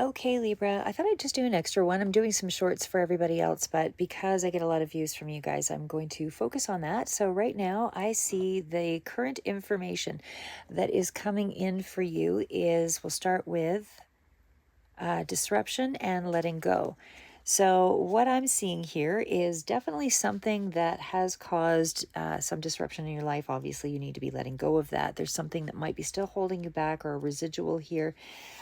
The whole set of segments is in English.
Okay, Libra, I thought I'd just do an extra one. I'm doing some shorts for everybody else, but because I get a lot of views from you guys, I'm going to focus on that. So, right now, I see the current information that is coming in for you is we'll start with disruption and letting go. So, what I'm seeing here is definitely something that has caused some disruption in your life. Obviously, you need to be letting go of that. There's something that might be still holding you back or a residual here,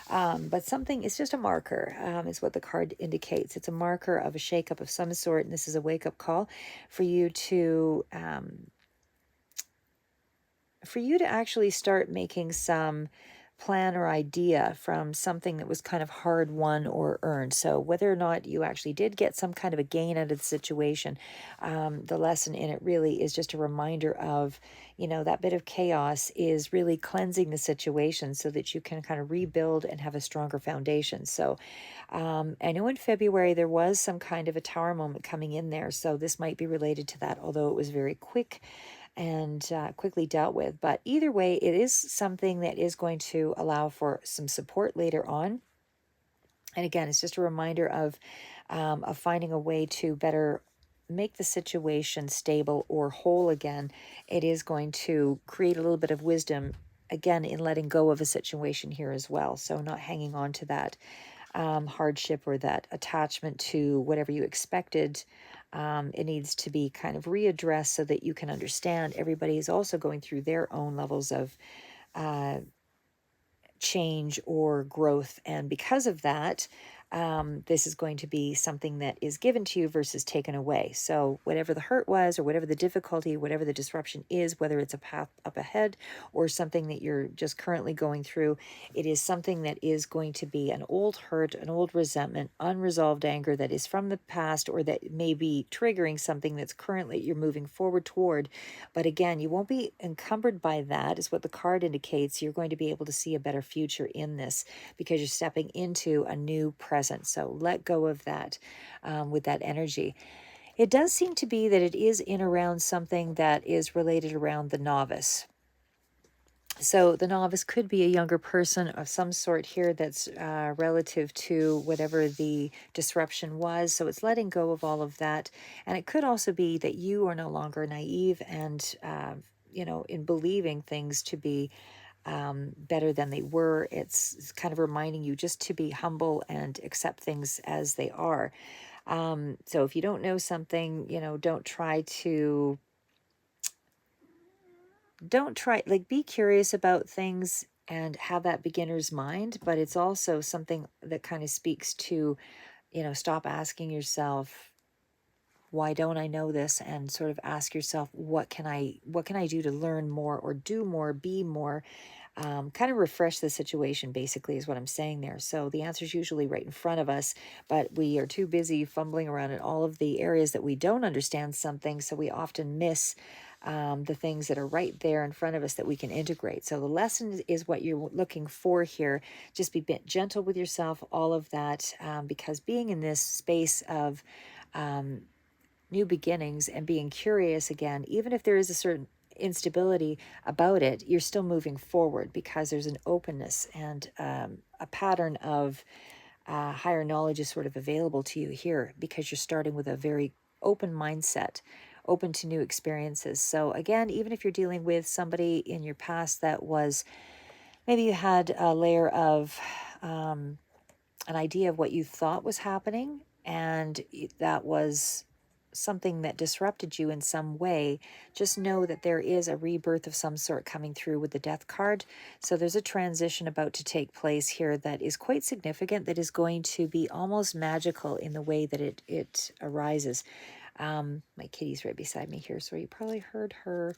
but something, it's just a marker, is what the card indicates. It's a marker of a shakeup of some sort. And this is a wake up call for you to actually start making some plan or idea from something that was kind of hard won or earned. So whether or not you actually did get some kind of a gain out of the situation, the lesson in it really is just a reminder of, that bit of chaos is really cleansing the situation so that you can kind of rebuild and have a stronger foundation. So I know in February there was some kind of a tower moment coming in there. So this might be related to that, although it was very quick and quickly dealt with. But either way, it is something that is going to allow for some support later on. And again, it's just a reminder of finding a way to better make the situation stable or whole again. It is going to create a little bit of wisdom again in letting go of a situation here as well. So not hanging on to that hardship or that attachment to whatever you expected. It needs to be kind of readdressed so that you can understand everybody is also going through their own levels of uh, change or growth. And because of that, this is going to be something that is given to you versus taken away. So, whatever the hurt was, or whatever the difficulty, whatever the disruption is, whether it's a path up ahead or something that you're just currently going through, it is something that is going to be an old hurt, an old resentment, unresolved anger that is from the past, or that may be triggering something that's currently you're moving forward toward. But again, you won't be encumbered by that, is what the card indicates. You're going to be able to see a better future in this because you're stepping into a new present. So let go of that with that energy. It does seem to be that it is in around something that is related around the novice. So the novice could be a younger person of some sort here that's relative to whatever the disruption was. So it's letting go of all of that. And it could also be that you are no longer naive and, in believing things to be better than they were. It's kind of reminding you just to be humble and accept things as they are. So if you don't know something, don't try, like, be curious about things and have that beginner's mind, but it's also something that kind of speaks to, stop asking yourself, why don't I know this? And sort of ask yourself, what can I do to learn more or do more, be more, kind of refresh the situation, basically, is what I'm saying there. So the answer is usually right in front of us, but we are too busy fumbling around in all of the areas that we don't understand something. So we often miss the things that are right there in front of us that we can integrate. So the lesson is what you're looking for here. Just be gentle with yourself, all of that, because being in this space of um, new beginnings and being curious again, even if there is a certain instability about it, you're still moving forward because there's an openness and a pattern of higher knowledge is sort of available to you here because you're starting with a very open mindset, open to new experiences. So, again, even if you're dealing with somebody in your past that was maybe you had a layer of an idea of what you thought was happening, and that was something that disrupted you in some way, just know that there is a rebirth of some sort coming through with the death card. So there's a transition about to take place here that is quite significant, that is going to be almost magical in the way that it arises. My kitty's right beside me here, so you probably heard her.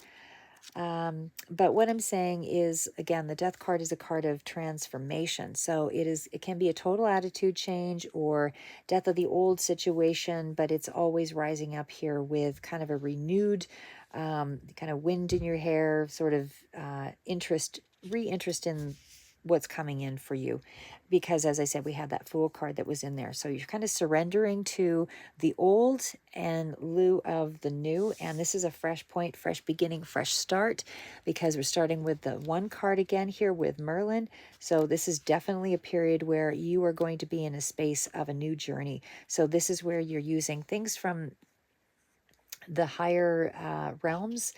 But what I'm saying is, again, the death card is a card of transformation. So it can be a total attitude change or death of the old situation, but it's always rising up here with kind of a renewed kind of wind in your hair, sort of interest, re-interest in what's coming in for you, because as I said, we had that Fool card that was in there. So you're kind of surrendering to the old in lieu of the new, and this is a fresh point, fresh beginning, fresh start, because we're starting with the one card again here with Merlin. So this is definitely a period where you are going to be in a space of a new journey. So this is where you're using things from the higher realms,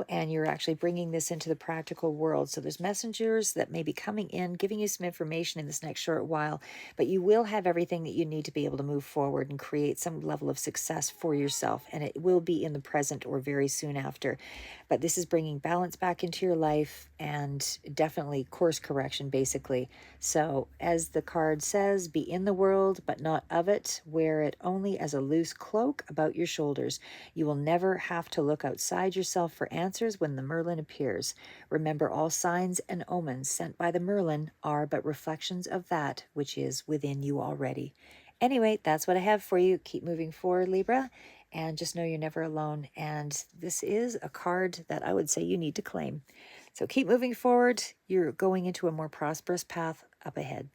and you're actually bringing this into the practical world. So there's messengers that may be coming in, giving you some information in this next short while, but you will have everything that you need to be able to move forward and create some level of success for yourself. And it will be in the present or very soon after. But this is bringing balance back into your life and definitely course correction, basically. So, as the card says, be in the world, but not of it. Wear it only as a loose cloak about your shoulders. You will never have to look outside yourself for answers when the Merlin appears. Remember, all signs and omens sent by the Merlin are but reflections of that which is within you already. Anyway, that's what I have for you. Keep moving forward, Libra, and just know you're never alone. And this is a card that I would say you need to claim. So keep moving forward. You're going into a more prosperous path up ahead.